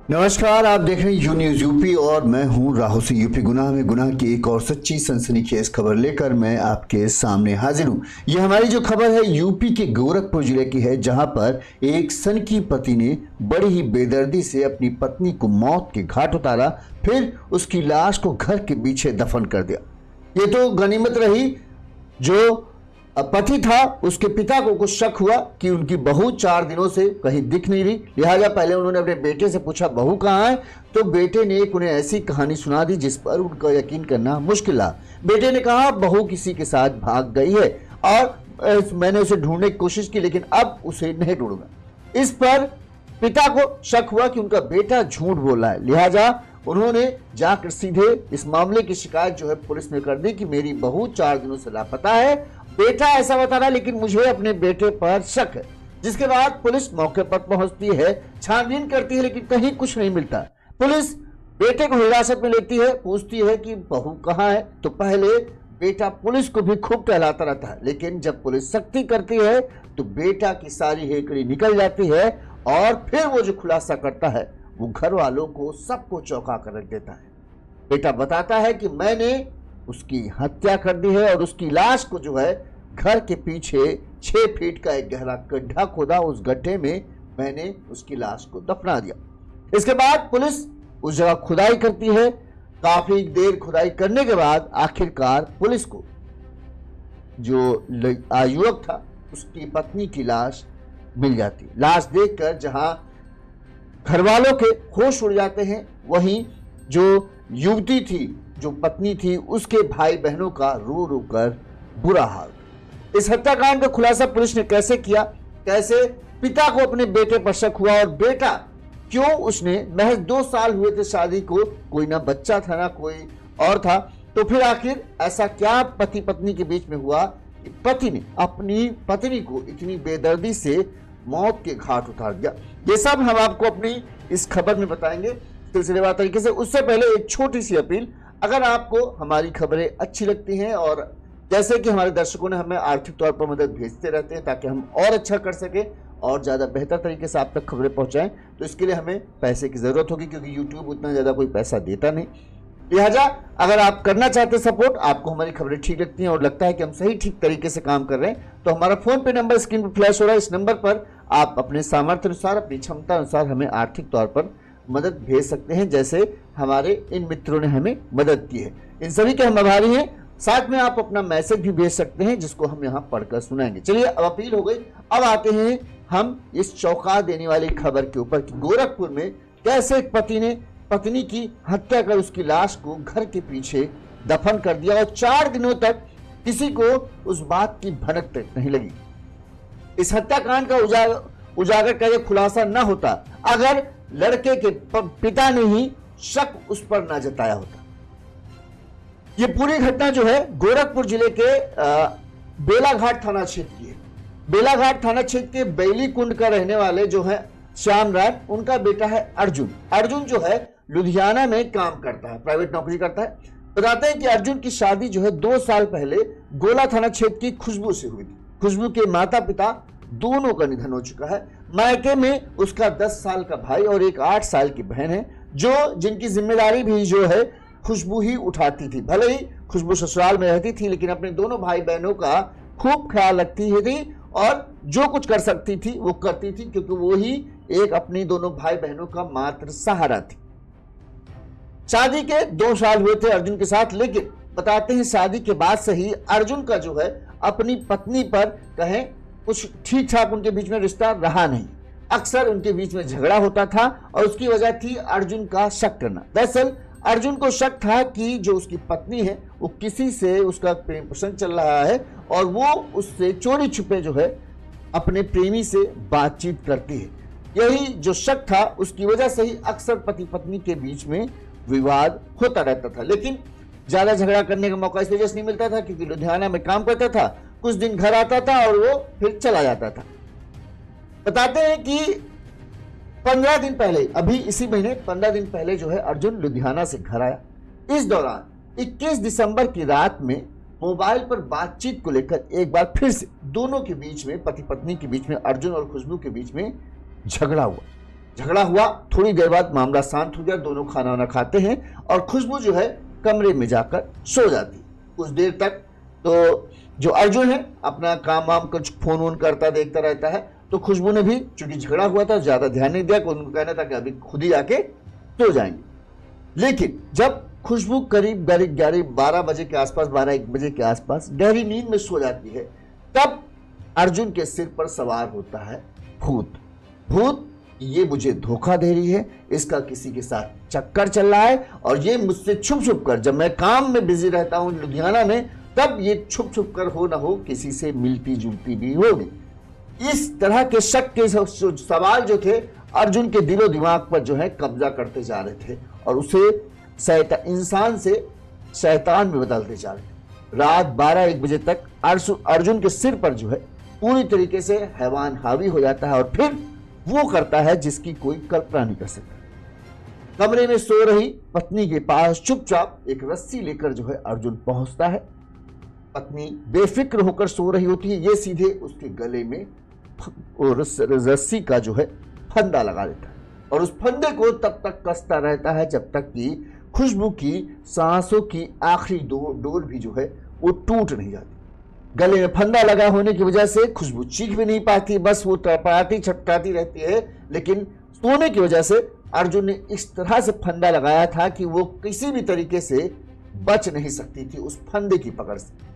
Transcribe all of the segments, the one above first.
नमस्कार, आप देख रहे हैं यू न्यूज यूपी और मैं हूं राहुल सिंह। यूपी गुनाह में गुनाह की एक और सच्ची सनसनीखेज खबर लेकर मैं आपके सामने हाजिर हूं। ये हमारी जो खबर है यूपी के गोरखपुर जिले की है, जहां पर एक सनकी पति ने बड़ी ही बेदर्दी से अपनी पत्नी को मौत के घाट उतारा, फिर उसकी लाश को घर के पीछे दफन कर दिया। ये तो गनीमत रही। जो पति था उसके पिता को कुछ शक हुआ कि उनकी बहू 4 दिनों से कहीं दिख नहीं रही, लिहाजा पहले उन्होंने अपने बेटे से पूछा बहू कहाँ है, तो बेटे ने एक उन्हें ऐसी कहानी सुना दी जिस पर उनका यकीन करना मुश्किल था। बेटे ने कहा बहू किसी के साथ भाग गई है और मैंने उसे ढूंढने की कोशिश की, लेकिन अब उसे नहीं ढूंढूंगा। इस पर पिता को शक हुआ कि उनका बेटा झूठ बोल रहा है, लिहाजा उन्होंने जाकर सीधे इस मामले की शिकायत जो है पुलिस में कर दी कि मेरी बहू 4 दिनों से लापता है। बेटा ऐसा बता रहा लेकिन मुझे अपने बेटे पर शक है। जिसके बाद पुलिस मौके पर पहुंचती है, छानबीन करती है, लेकिन कहीं कुछ नहीं मिलता। पुलिस बेटे को हिरासत में लेती है, पूछती है कि बहू कहाँ है, तो पहले बेटा पुलिस को भी खूब टहलाता रहता है, लेकिन जब पुलिस सख्ती करती है तो बेटा की सारी हेकड़ी निकल जाती है और फिर वो जो खुलासा करता है वो घर वालों को सबको चौंका कर रख देता है। बेटा बताता है कि मैंने उसकी हत्या कर दी है और उसकी लाश को जो है घर के पीछे 6 फीट का एक गहरा गड्ढा खोदा, उस गड्ढे में मैंने उसकी लाश को दफना दिया। इसके बाद पुलिस उस जगह खुदाई करती है। काफी देर खुदाई करने के बाद आखिरकार पुलिस को जो युवक था उसकी पत्नी की लाश मिल जाती है। लाश देखकर जहां घर वालों के होश उड़ जाते हैं, वहीं जो युवती थी, जो पत्नी थी, उसके भाई बहनों का रो रो कर बुरा हाल। इस हत्याकांड का खुलासा पुलिस ने कैसे किया, कैसे पिता को अपने बेटे पर शक हुआ और बेटा क्यों, उसने महज 2 साल हुए थे शादी को, कोई ना बच्चा था ना कोई और था, तो फिर आखिर ऐसा क्या पति पत्नी के बीच में हुआ कि पति ने अपनी पत्नी को इतनी बेदर्दी से मौत के घाट उतार दिया। ये सब हम आपको अपनी इस खबर में बताएंगे सिलसिलेवार तरीके से। उससे पहले एक छोटी सी अपील, अगर आपको हमारी खबरें अच्छी लगती हैं और जैसे कि हमारे दर्शकों ने हमें आर्थिक तौर पर मदद भेजते रहते हैं ताकि हम और अच्छा कर सके और ज़्यादा बेहतर तरीके से आप तक खबरें पहुंचाएं, तो इसके लिए हमें पैसे की ज़रूरत होगी, क्योंकि यूट्यूब उतना ज़्यादा कोई पैसा देता नहीं। लिहाजा अगर आप करना चाहते हैं सपोर्ट, आपको हमारी खबरें ठीक लगती हैं और लगता है कि हम सही ठीक तरीके से काम कर रहे हैं, तो हमारा फोन पे नंबर स्क्रीन पर फ्लैश हो रहा है। इस नंबर पर आप अपने सामर्थ्य अनुसार, अपनी क्षमता अनुसार हमें आर्थिक तौर पर मदद भेज सकते हैं, जैसे हमारे इन मित्रों ने हमें मदद की है। इन सभी के हम आभारी हैं। साथ में आप अपना मैसेज भी भेज सकते हैं जिसको हम यहाँ पढ़कर सुनाएंगे। चलिए, अब अपील हो गई, अब आते हैं हम इस चौंका देने वाली खबर के ऊपर कि गोरखपुर में कैसे एक पति ने पत्नी की हत्या कर उसकी लाश को घर के पीछे दफन कर दिया और 4 दिनों तक किसी को उस बात की भनक तक नहीं लगी। इस हत्याकांड का उजागर करके खुलासा न होता अगर लड़के के पिता ने ही शक उस पर न जताया होता। ये पूरी घटना जो है गोरखपुर जिले के बेलाघाट थाना क्षेत्र की है। बेलाघाट थाना क्षेत्र के बैली कुंड का रहने वाले जो है श्याम राय, उनका बेटा है अर्जुन। अर्जुन जो है लुधियाना में काम करता है, प्राइवेट नौकरी करता है। बताते हैं कि अर्जुन की शादी जो है 2 साल पहले गोला थाना क्षेत्र की खुशबू से हुई थी। खुशबू के माता पिता दोनों का निधन हो चुका है। मायके में उसका 10 साल का भाई और एक 8 साल की बहन है, जिनकी जिम्मेदारी भी जो है खुशबू ही उठाती थी। भले ही खुशबू ससुराल में रहती थी, लेकिन अपने दोनों भाई बहनों का खूब ख्याल रखती थी और जो कुछ कर सकती थी वो करती थी, क्योंकि वो ही एक अपनी दोनों भाई बहनों का मात्र सहारा थी। शादी के 2 साल हुए थे अर्जुन के साथ, लेकिन बताते हैं शादी के बाद से ही अर्जुन का जो है अपनी पत्नी पर कहें कुछ ठीक ठाक उनके बीच में रिश्ता रहा नहीं। अक्सर उनके बीच में झगड़ा होता था और उसकी वजह थी अर्जुन का शक करना। दरअसल अर्जुन को शक था कि जो उसकी पत्नी है वो किसी से उसका प्रेम प्रसंग चल रहा है और वो उससे चोरी छुपे जो है अपने प्रेमी से बातचीत करती है। यही जो शक था उसकी वजह से ही अक्सर पति पत्नी के बीच में विवाद होता रहता था, लेकिन ज्यादा झगड़ा करने का मौका इस वजह से नहीं मिलता था क्योंकि लुधियाना में काम करता था, कुछ दिन घर आता था और वो फिर चला जाता था। बताते हैं कि 15 दिन पहले, अभी इसी महीने 15 दिन पहले जो है अर्जुन लुधियाना से घर आया। इस दौरान 21 दिसंबर की रात में मोबाइल पर बातचीत को लेकर एक बार फिर से दोनों के बीच में, पति पत्नी के बीच में, अर्जुन और खुशबू के बीच में झगड़ा हुआ। झगड़ा हुआ, थोड़ी देर बाद मामला शांत हो गया, दोनों खाना वाना खाते हैं और खुशबू जो है कमरे में जाकर सो जाती है। कुछ देर तक तो जो अर्जुन है अपना काम वाम कुछ फोन वोन करता देखता रहता है, तो खुशबू ने भी चूंकि झगड़ा हुआ था ज्यादा ध्यान नहीं दिया, उनको कहना था कि अभी खुद ही आके सो जाएंगे। लेकिन जब खुशबू करीब 12 बजे के आसपास, 12-1 बजे के आसपास गहरी नींद में सो जाती है, तब अर्जुन के सिर पर सवार होता है भूत। भूत ये मुझे धोखा दे रही है, इसका किसी के साथ चक्कर चल रहा है और ये मुझसे छुप छुप कर, जब मैं काम में बिजी रहता हूं लुधियाना में, तब ये छुप छुप कर हो ना हो किसी से मिलती जुलती भी होगी। इस तरह के शक के सवाल जो थे अर्जुन के दिलो दिमाग पर जो है कब्जा करते जा रहे थे और उसे इंसान से शैतान में बदलते जा रहे थे। रात 12-1 बजे तक अर्जुन के सिर पर जो है पूरी तरीके से हैवान हावी हो जाता है और फिर वो करता है जिसकी कोई कल्पना नहीं कर सकता। कमरे में सो रही पत्नी के पास चुपचाप एक रस्सी लेकर जो है अर्जुन पहुंचता है। पत्नी बेफिक्र होकर सो रही होती है, ये सीधे उसके गले में रस्सी का जो है फंदा लगा देता है और उस फंदे को तब तक कसता रहता है जब तक कि खुशबू की सांसों की आखिरी डोर भी जो है वो टूट नहीं जाती। गले में फंदा लगा होने की वजह से खुशबू चीख भी नहीं पाती, बस वो तड़पड़ाती छटपटाती रहती है। लेकिन सोने की वजह से अर्जुन ने इस तरह से फंदा लगाया था कि वो किसी भी तरीके से बच नहीं सकती थी उस फंदे की पकड़ से।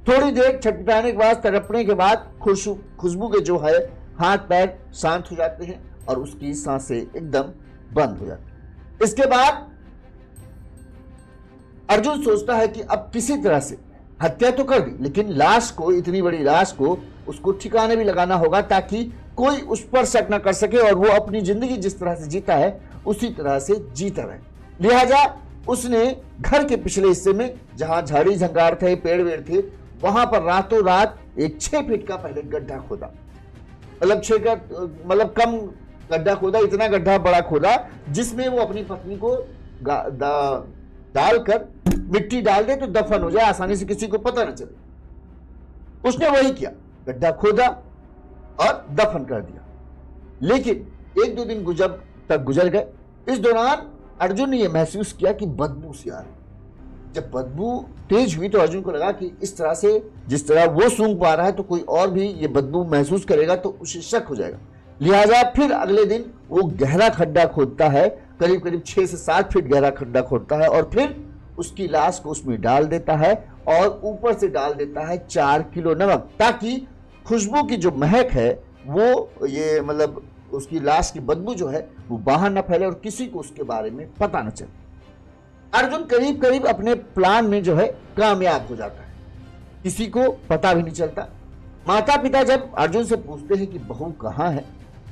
थोड़ी देर छटपटाने के बाद, तड़पने के बाद खुशबू के जो है हाथ पैर शांत हो जाते हैं और उसकी सांसें एकदम बंद हो जाती। इसके बाद अर्जुन सोचता है कि अब किसी तरह से हत्या तो कर दी, लेकिन लाश को, इतनी बड़ी लाश को उसको ठिकाने भी लगाना होगा ताकि कोई उस पर शक न कर सके और वो अपनी जिंदगी जिस तरह से जीता है उसी तरह से जीता रहे। लिहाजा उसने घर के पिछले हिस्से में जहां झाड़ी झंकार थे, पेड़ वेड़ थे, वहां पर रातों रात एक 6 फीट का पहले गड्ढा खोदा। मतलब कम गड्ढा खोदा, इतना गड्ढा बड़ा खोदा जिसमें वो अपनी पत्नी को डालकर मिट्टी डाल दे तो दफन हो जाए, आसानी से किसी को पता न चले। उसने वही किया, गड्ढा खोदा और दफन कर दिया। लेकिन 1-2 दिन गुजर गए। इस दौरान अर्जुन ने यह महसूस किया कि बदबू सी आ रही। जब बदबू तेज हुई तो अर्जुन को लगा कि इस तरह से जिस तरह वो सूंघ पा रहा है तो कोई और भी ये बदबू महसूस करेगा तो उसे शक हो जाएगा। लिहाजा फिर अगले दिन वो गहरा खड्डा खोदता है, करीब 6 से 7 फीट गहरा खड्डा खोदता है और फिर उसकी लाश को उसमें डाल देता है और ऊपर से डाल देता है 4 किलो नमक, ताकि खुशबू की जो महक है वो ये मतलब उसकी लाश की बदबू जो है वो बाहर न फैले और किसी को उसके बारे में पता न चले। अर्जुन करीब अपने प्लान में जो है कामयाब हो जाता है, किसी को पता भी नहीं चलता। माता पिता जब अर्जुन से पूछते हैं कि बहू कहाँ है,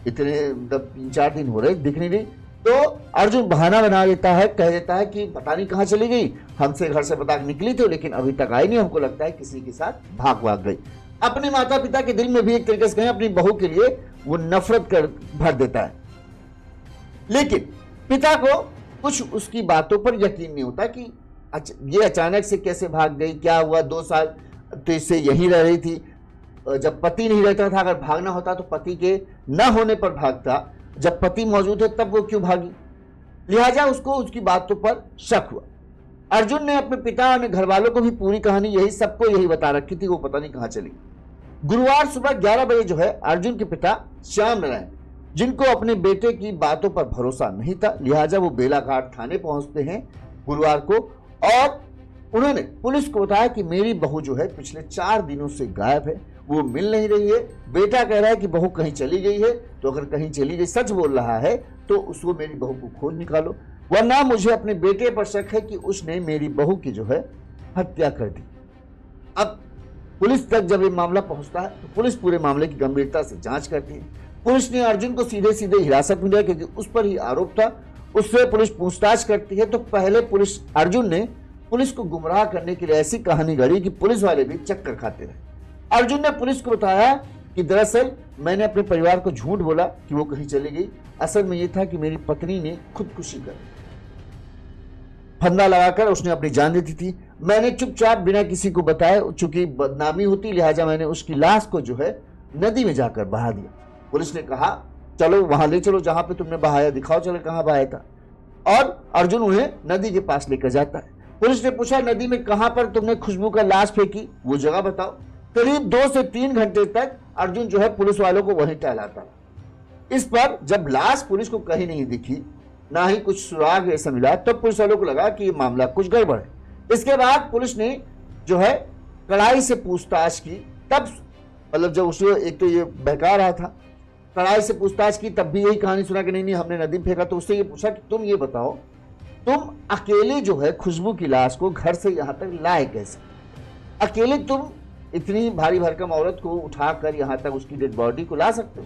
इतने 3-4 दिन हो रहे दिख नहीं रही, तो अर्जुन बहाना बना देता है, कह देता है कि पता नहीं कहाँ चली गई, हमसे घर से पता निकली थी लेकिन अभी तक आई नहीं, हमको लगता है किसी के साथ भाग गई। अपने माता पिता के दिल में भी एक तरीके से कहें अपनी बहू के लिए वो नफरत कर भर देता है। लेकिन पिता को कुछ उसकी बातों पर यकीन नहीं होता कि ये अचानक से कैसे भाग गई, क्या हुआ, 2 साल तो इससे यहीं रह रही थी। जब पति नहीं रहता था, अगर भागना होता तो पति के न होने पर भागता, जब पति मौजूद है तब वो क्यों भागी। लिहाजा उसको उसकी बातों पर शक हुआ। अर्जुन ने अपने पिता और घर वालों को भी पूरी कहानी सबको यही बता रखी थी, वो पता नहीं कहां चली। गुरुवार सुबह 11 बजे जो है अर्जुन के पिता श्याम नारायण, जिनको अपने बेटे की बातों पर भरोसा नहीं था, लिहाजा वो बेलाघाट थाने पहुंचते हैं गुरुवार को और उन्होंने पुलिस को बताया कि मेरी बहू जो है पिछले 4 दिनों से गायब है, वो मिल नहीं रही है। बेटा कह रहा है कि बहू कहीं चली गई है, तो अगर कहीं चली गई, सच बोल रहा है, तो उसको मेरी बहू को खोज निकालो, वरना मुझे अपने बेटे पर शक है कि उसने मेरी बहू की जो है हत्या कर दी। अब पुलिस तक जब ये मामला पहुंचता है तो पुलिस पूरे मामले की गंभीरता से जांच करती है। पुलिस ने अर्जुन को सीधे हिरासत में लिया क्योंकि उस पर ही आरोप था। उससे पुलिस पूछताछ करती है तो पहले अर्जुन ने पुलिस को गुमराह करने के लिए ऐसी कहानी गढ़ी कि पुलिस वाले भी चक्कर खाते रहे। अर्जुन ने पुलिस को बताया कि दरअसल मैंने अपने परिवार को झूठ बोला कि वो कहीं चली गई, असल में ये था कि मेरी पत्नी ने खुदकुशी कर फंदा लगाकर उसने अपनी जान दे दी थी। मैंने चुपचाप बिना किसी को बताए, चूंकि बदनामी होती लिहाजा मैंने उसकी लाश को जो है नदी में जाकर बहा दिया। पुलिस ने कहा चलो वहां ले चलो जहां पे तुमने बहाया, दिखाओ चलो कहां बहाया था। और अर्जुन उन्हें नदी के पास लेकर जाता है। पुलिस ने पूछा नदी में कहां पर तुमने खुशबू का लाश फेंकी, वो जगह बताओ। करीब 2 से 3 घंटे तक अर्जुन जो है पुलिस वालों को वहीं टहलाता रहा। इस पर जब लाश पुलिस को कहीं नहीं दिखी, ना ही कुछ सुराग ऐसा मिला, तब पुलिस वालों को लगा कि ये मामला कुछ गड़बड़ है। इसके बाद पुलिस ने जो है कड़ाई से पूछताछ की। तब मतलब जब उसे एक तो ये बहका रहा था, कड़ाई से पूछताछ की, तब भी यही कहानी सुना कि नहीं हमने नदी में फेंका। तो उससे ये पूछा कि तुम ये बताओ, तुम अकेले जो है खुशबू की लाश को घर से यहां तक लाए कैसे? अकेले तुम इतनी भारी भरकम औरत को उठाकर यहां तक उसकी डेड बॉडी को ला सकते हो?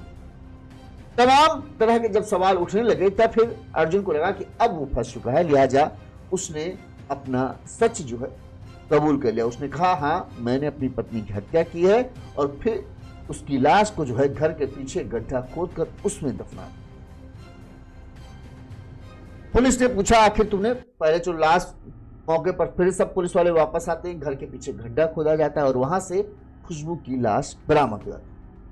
तमाम तरह के जब सवाल उठने लगे तब फिर अर्जुन को लगा कि अब वो फंस चुका है, लिहाजा उसने अपना सच जो है कबूल कर लिया। उसने कहा हाँ मैंने अपनी पत्नी की हत्या की है और फिर उसकी लाश को जो है घर के पीछे गड्ढा खोदकर उसमें दफना। पुलिस ने पूछा आखिर तुमने पहले जो लाश मौके पर, फिर सब पुलिस वाले वापस आते हैं, घर के पीछे गड्ढा खोदा जाता है और वहां से खुशबू की लाश बरामद हो जाती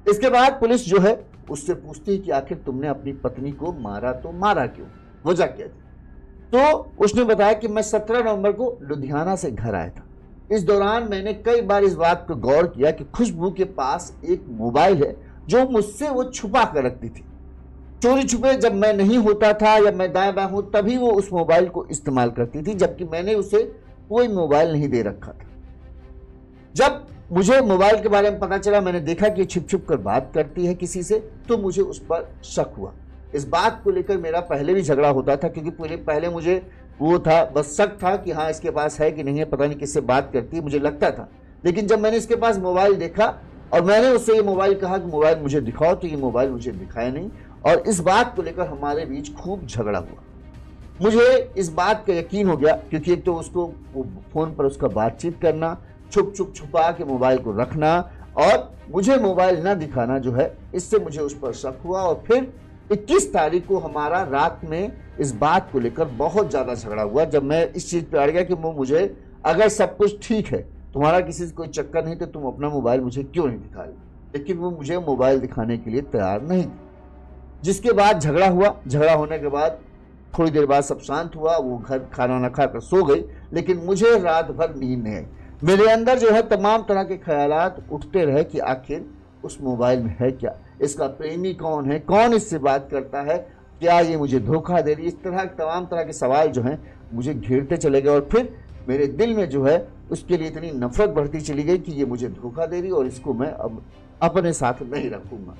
है। इसके बाद पुलिस जो है उससे पूछती है कि आखिर तुमने अपनी पत्नी को मारा तो मारा क्यों, वजह क्या थी? तो उसने बताया कि मैं 17 नवंबर को लुधियाना से घर आया था। इस दौरान मैंने कई बार इस बात पर गौर किया कि खुशबू के पास एक मोबाइल है जो मुझसे वो छुपा कर रखती थी। चोरी छुपे जब मैं नहीं होता था या मैं दाएं बाएं हूं तभी वो उस मोबाइल को इस्तेमाल करती थी, जबकि मैंने उसे कोई मोबाइल नहीं दे रखा था। जब मुझे मोबाइल के बारे में पता चला, मैंने देखा कि छुप छुप कर बात करती है किसी से, तो मुझे उस पर शक हुआ। इस बात को लेकर मेरा पहले भी झगड़ा होता था, क्योंकि पहले मुझे वो था बस शक था कि हाँ इसके पास है कि नहीं है, पता नहीं किससे बात करती है, मुझे लगता था। लेकिन जब मैंने इसके पास मोबाइल देखा और मैंने उससे ये मोबाइल कहा कि मोबाइल मुझे दिखाओ, तो ये मोबाइल मुझे दिखाया नहीं और इस बात को लेकर हमारे बीच खूब झगड़ा हुआ। मुझे इस बात का यकीन हो गया क्योंकि एक तो उसको फोन पर उसका बातचीत करना, छुपा के मोबाइल को रखना और मुझे मोबाइल ना दिखाना जो है, इससे मुझे उस पर शक हुआ। और फिर 21 तारीख को हमारा रात में इस बात को लेकर बहुत ज्यादा झगड़ा हुआ, जब मैं इस चीज पे अड़ गया कि मुझे अगर सब कुछ ठीक है, तुम्हारा किसी से कोई चक्कर नहीं, तो तुम अपना मोबाइल मुझे क्यों नहीं दिखा रही? लेकिन वो मुझे मोबाइल दिखाने के लिए तैयार नहीं थी। जिसके बाद झगड़ा हुआ। झगड़ा होने के बाद थोड़ी देर बाद सब शांत हुआ, वो घर खाना ना खाकर सो गई, लेकिन मुझे रात भर नींद नहीं आई। मेरे अंदर जो है तमाम तरह के ख्यालात उठते रहे कि आखिर उस मोबाइल में है क्या, इसका प्रेमी कौन है, कौन इससे बात करता है, क्या ये मुझे धोखा दे रही, इस तरह तमाम तरह के सवाल जो हैं मुझे घेरते चले गए। और फिर मेरे दिल में जो है उसके लिए इतनी नफरत बढ़ती चली गई कि ये मुझे धोखा दे रही और इसको मैं अब अपने साथ नहीं रखूंगा।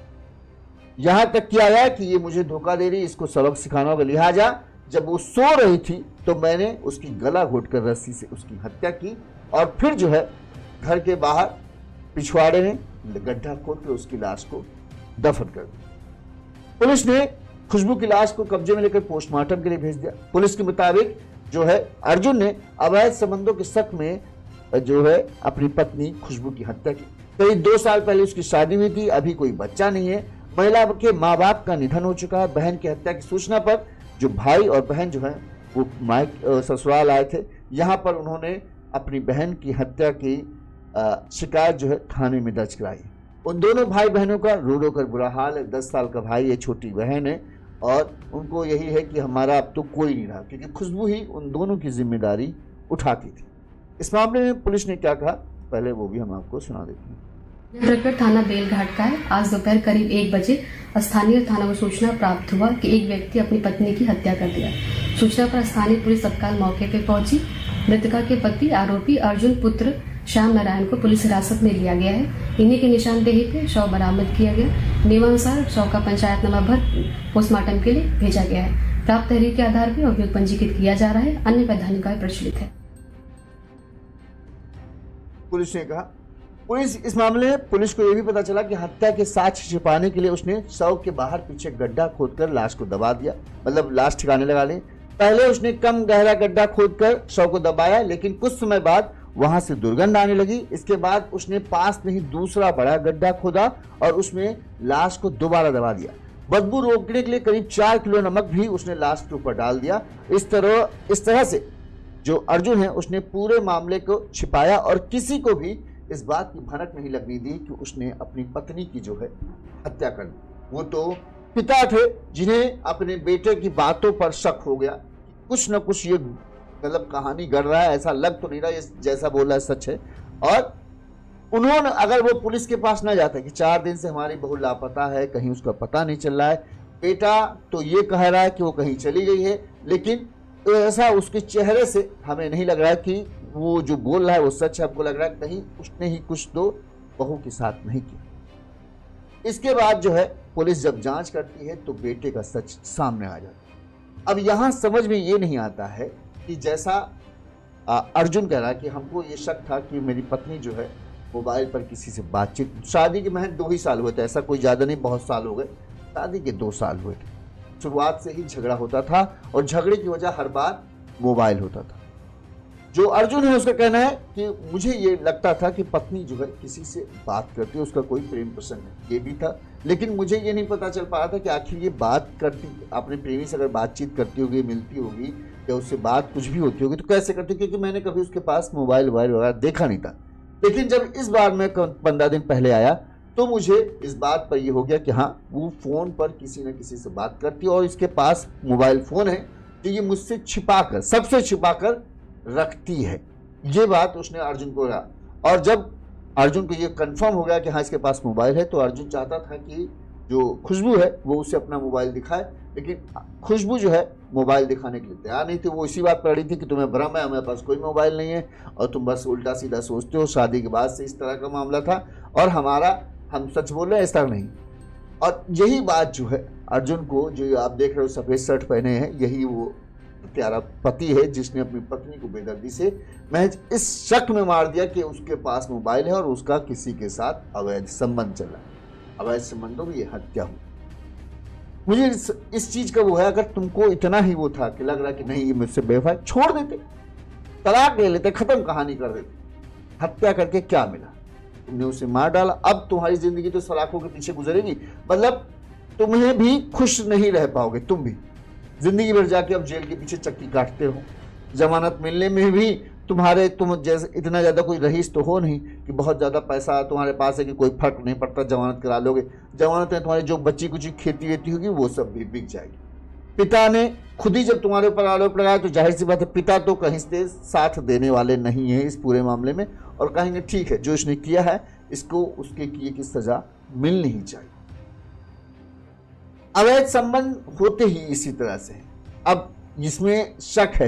यहां तक किया आया कि ये मुझे धोखा दे रही, इसको सबक सिखाना होगा। लिहाजा जब वो सो रही थी तो मैंने उसकी गला घोटकर रस्सी से उसकी हत्या की और फिर जो है घर के बाहर पिछवाड़े में गड्ढा खोदकर उसकी लाश को दफन कर दिया। पुलिस ने खुशबू की लाश को कब्जे में लेकर पोस्टमार्टम के लिए भेज दिया। पुलिस के मुताबिक जो है अर्जुन ने अवैध संबंधों के शक में जो है अपनी पत्नी खुशबू की हत्या की। करीब 2 साल पहले उसकी शादी हुई थी, अभी कोई बच्चा नहीं है। महिला के माँ बाप का निधन हो चुका है। बहन की हत्या की सूचना पर जो भाई और बहन जो है वो ससुराल आए थे। यहाँ पर उन्होंने अपनी बहन की हत्या की शिकायत जो है थाने में दर्ज कराई। उन दोनों भाई बहनों का रो रो कर बुरा हाल है। 10 साल का भाई है, छोटी बहन है और उनको यही है कि हमारा अब तो कोई नहीं रहा, क्योंकि खुशबू ही उन दोनों की जिम्मेदारी उठाती थी। इस मामले में पुलिस ने क्या कहा पहले वो भी हम आपको सुना देते हैं। रगड़ थाना बेलघाट का है। आज दोपहर करीब 1 बजे स्थानीय थाना को सूचना प्राप्त हुआ कि एक व्यक्ति अपनी पत्नी की हत्या कर दिया। सूचना पर स्थानीय पुलिस तत्काल मौके पर पहुंची। मृतका के पति आरोपी अर्जुन पुत्र श्याम नारायण को पुलिस हिरासत में लिया गया है। इन्हीं की निशानदेही पे शव बरामद किया गया। नियमानुसार शव का पंचायत नंबर भर पोस्टमार्टम के लिए भेजा गया है। प्राप्त तहरीर के आधार पर अभियोग पंजीकृत किया जा रहा है। अन्य वैधानिक कार्य प्रचलित है। पुलिस ने कहा इस मामले में पुलिस को यह भी पता चला कि हत्या के साक्ष्य छिपाने के लिए उसने शव के बाहर पीछे गड्ढा खोदकर लाश को दबा दिया, मतलब लाश ठिकाने लगा ली। पहले उसने कम गहरा गड्ढा खोदकर शव को दबाया, लेकिन कुछ समय बाद वहां से दुर्गंध आने लगी। इसके बाद उसने पास में ही दूसरा बड़ा गड्ढा खोदा और उसमें लाश को दोबारा दबा दिया। बदबू रोकने के लिए करीब 4 किलो नमक भी उसने लाश के ऊपर डाल दिया। इस तरह से जो अर्जुन है उसने पूरे मामले को छिपाया और किसी को भी इस बात की भनक नहीं लगने दी कि उसने अपनी पत्नी की जो है हत्या कर दी। वो तो पिता थे जिन्हें अपने बेटे की बातों पर शक हो गया, कुछ न कुछ ये मतलब कहानी गढ़ रहा है, ऐसा लग तो नहीं रहा ये जैसा बोल रहा है सच है। और उन्होंने, अगर वो पुलिस के पास ना जाते कि 4 दिन से हमारी बहू लापता है, कहीं उसका पता नहीं चल रहा है, बेटा तो ये कह रहा है कि वो कहीं चली गई है, लेकिन ऐसा उसके चेहरे से हमें नहीं लग रहा है कि वो जो बोल रहा है वो सच है। हमको लग रहा है कहीं उसने ही कुछ तो बहू के साथ नहीं किया। इसके बाद जो है पुलिस जब जांच करती है तो बेटे का सच सामने आ जाता है। अब यहां समझ में ये नहीं आता है कि जैसा अर्जुन कह रहा है कि हमको ये शक था कि मेरी पत्नी जो है मोबाइल पर किसी से बातचीत, शादी के महज 2 ही साल हुए थे, ऐसा कोई ज़्यादा नहीं, बहुत साल हो गए, शादी के 2 साल हुए थे, शुरुआत से ही झगड़ा होता था और झगड़े की वजह हर बार मोबाइल होता था। जो अर्जुन है उसका कहना है कि मुझे ये लगता था कि पत्नी जो है किसी से बात करती है, उसका कोई प्रेम प्रसंग है, ये भी था, लेकिन मुझे ये नहीं पता चल पा रहा था कि आखिर ये बात करती, अपने प्रेमी से अगर बातचीत करती होगी, मिलती होगी या उससे बात कुछ भी होती होगी तो कैसे करती, क्योंकि मैंने कभी उसके पास मोबाइल वगैरह देखा नहीं था। लेकिन जब इस बार मैं 15 दिन पहले आया तो मुझे इस बात पर यह हो गया कि हाँ, वो फोन पर किसी न किसी से बात करती है और इसके पास मोबाइल फोन है जो ये मुझसे छिपाकर, सबसे छिपाकर रखती है। ये बात उसने अर्जुन को कहा और जब अर्जुन को ये कंफर्म हो गया कि हाँ इसके पास मोबाइल है तो अर्जुन चाहता था कि जो खुशबू है वो उसे अपना मोबाइल दिखाए, लेकिन खुशबू जो है मोबाइल दिखाने के लिए तैयार नहीं थी। वो इसी बात पर अड़ी थी कि तुम्हें भ्रम है, हमारे पास कोई मोबाइल नहीं है और तुम बस उल्टा सीधा सोचते हो, शादी के बाद से इस तरह का मामला था और हम सच बोल रहे हैं, इस तरह नहीं। और यही बात जो है अर्जुन को, जो आप देख रहे हो सफ़ेद शर्ट पहने हैं, यही वो प्यारा पति है जिसने अपनी पत्नी को बेदर्दी से महज इस शक में मार दिया कि उसके पास मोबाइल है और उसका किसी के साथ अवैध संबंध चल रहा है। अवैध संबंधों में ये हत्या हुई। मुझे इस चीज का वो है, अगर तुमको इतना ही वो था कि लग रहा कि नहीं ये मुझसे बेवफा है, छोड़ देते, तलाक ले लेते, खत्म कहानी कर देते। हत्या करके क्या मिला? तुमने उसे मार डाला, अब तुम्हारी जिंदगी तो सलाखों के पीछे गुजरेगी, मतलब तुम्हें भी खुश नहीं रह पाओगे, तुम भी जिंदगी भर जाके अब जेल के पीछे चक्की काटते रहो। जमानत मिलने में भी तुम जैसे इतना ज़्यादा कोई रईस तो हो नहीं कि बहुत ज़्यादा पैसा तुम्हारे पास है कि कोई फर्क नहीं पड़ता, जमानत करा लोगे। जमानत में तुम्हारी जो बच्ची कुछ खेती वेती होगी वो सब भी बिक जाएगी। पिता ने खुद ही जब तुम्हारे ऊपर आरोप लगाया तो जाहिर सी बात है पिता तो कहीं से साथ देने वाले नहीं है इस पूरे मामले में और कहेंगे ठीक है जो इसने किया है इसको उसके किए की सजा मिलनी ही चाहिए। अवैध संबंध होते ही इसी तरह से। अब इसमें शक है,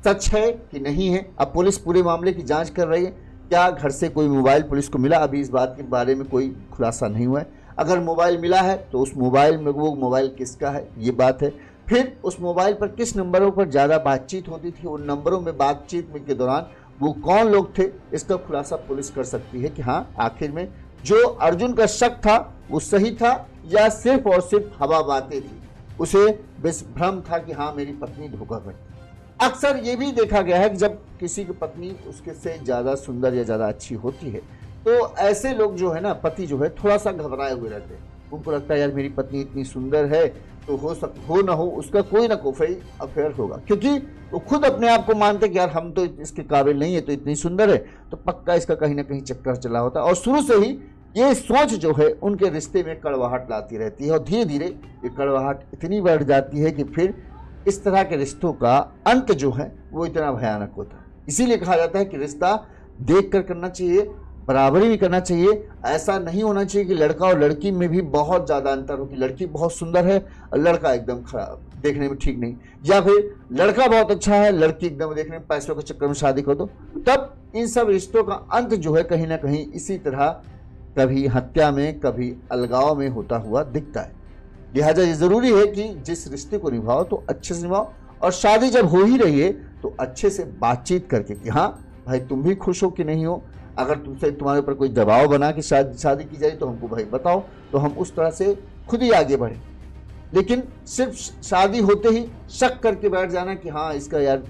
सच है कि नहीं है, अब पुलिस पूरे मामले की जांच कर रही है। क्या घर से कोई मोबाइल पुलिस को मिला? अभी इस बात के बारे में कोई खुलासा नहीं हुआ है। अगर मोबाइल मिला है तो उस मोबाइल में वो मोबाइल किसका है ये बात है। फिर उस मोबाइल पर किस नंबरों पर ज़्यादा बातचीत होती थी, उन नंबरों में बातचीत के दौरान वो कौन लोग थे, इसका खुलासा पुलिस कर सकती है कि हाँ आखिर में जो अर्जुन का शक था वो सही था या सिर्फ और सिर्फ हवा बातें थी, उसे बस भ्रम था कि हाँ मेरी पत्नी धोखा करती। अक्सर ये भी देखा गया है कि जब किसी की पत्नी उसके से ज़्यादा सुंदर या ज़्यादा अच्छी होती है तो ऐसे लोग जो है ना, पति जो है थोड़ा सा घबराए हुए रहते हैं। उनको लगता है यार मेरी पत्नी इतनी सुंदर है तो हो ना हो उसका कोई ना कोई अफेयर होगा, क्योंकि वो खुद अपने आप को मानते कि यार हम तो इसके काबिल नहीं है, तो इतनी सुंदर है तो पक्का इसका कहीं ना कहीं चक्कर चला होता है। और शुरू से ही ये सोच जो है उनके रिश्ते में कड़वाहट लाती रहती है और धीरे धीरे ये कड़वाहट इतनी बढ़ जाती है कि फिर इस तरह के रिश्तों का अंत जो है वो इतना भयानक होता है। इसीलिए कहा जाता है कि रिश्ता देख कर करना चाहिए, बराबरी भी करना चाहिए। ऐसा नहीं होना चाहिए कि लड़का और लड़की में भी बहुत ज़्यादा अंतर हो कि लड़की बहुत सुंदर है और लड़का एकदम खराब, देखने में ठीक नहीं, या फिर लड़का बहुत अच्छा है लड़की एकदम देखने में पैसों के चक्कर में शादी कर दो। तब इन सब रिश्तों का अंत जो है कहीं ना कहीं इसी तरह कभी हत्या में कभी अलगाव में होता हुआ दिखता है। लिहाजा ये ज़रूरी है कि जिस रिश्ते को निभाओ तो अच्छे से निभाओ और शादी जब हो ही रही है तो अच्छे से बातचीत करके कि हाँ भाई तुम भी खुश हो कि नहीं हो। अगर तुमसे तुम्हारे ऊपर कोई दबाव बना कि शादी की जाए तो हमको भाई बताओ, तो हम उस तरह से खुद ही आगे बढ़ें। लेकिन सिर्फ शादी होते ही शक करके बैठ जाना कि हाँ इसका यार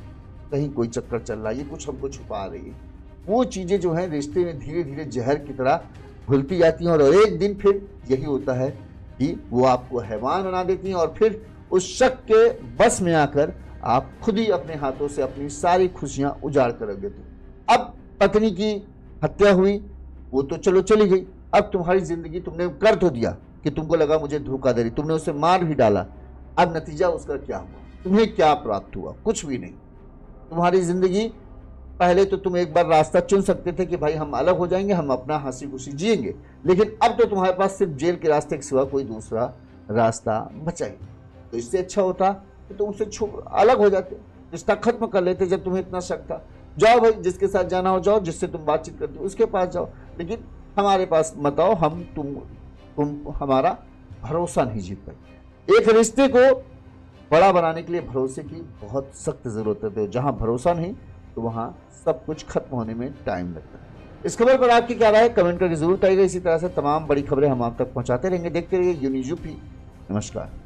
कहीं कोई चक्कर चल रहा है, ये कुछ हमको छुपा रही है, वो चीज़ें जो हैं रिश्ते में धीरे धीरे जहर की तरह घुलती जाती हैं और एक दिन फिर यही होता है कि वो आपको हैवान बना देती हैं और फिर उस शक के बस में आकर आप खुद ही अपने हाथों से अपनी सारी खुशियां उजाड़ कर रख देते हो। अब पत्नी की हत्या हुई, वो तो चलो चली गई, अब तुम्हारी जिंदगी तुमने कर तो दिया, कि तुमको लगा मुझे धोखा दे रही, तुमने उसे मार भी डाला, अब नतीजा उसका क्या हुआ? तुम्हें क्या प्राप्त हुआ? कुछ भी नहीं। तुम्हारी जिंदगी, पहले तो तुम एक बार रास्ता चुन सकते थे कि भाई हम अलग हो जाएंगे, हम अपना हंसी खुशी जिएंगे, लेकिन अब तो तुम्हारे पास सिर्फ जेल के रास्ते के सिवा कोई दूसरा रास्ता बचा ही। तो इससे अच्छा होता कि तुम उससे अलग हो जाते, रिश्ता खत्म कर लेते जब तुम्हें इतना शक था। जाओ भाई, जिसके साथ जाना हो जाओ, जिससे तुम बातचीत करते हो उसके पास जाओ, लेकिन हमारे पास मत आओ, हम तुम हमारा भरोसा नहीं जीत पाए। एक रिश्ते को बड़ा बनाने के लिए भरोसे की बहुत सख्त जरूरत है। जहां भरोसा नहीं तो वहां सब कुछ खत्म होने में टाइम लगता है। इस खबर पर आपकी क्या राय है? कमेंट करके जरूर बताइएगा। इसी तरह से तमाम बड़ी खबरें हम आप तक पहुंचाते रहेंगे। देखते रहिए यूनिज़ यूपी। नमस्कार।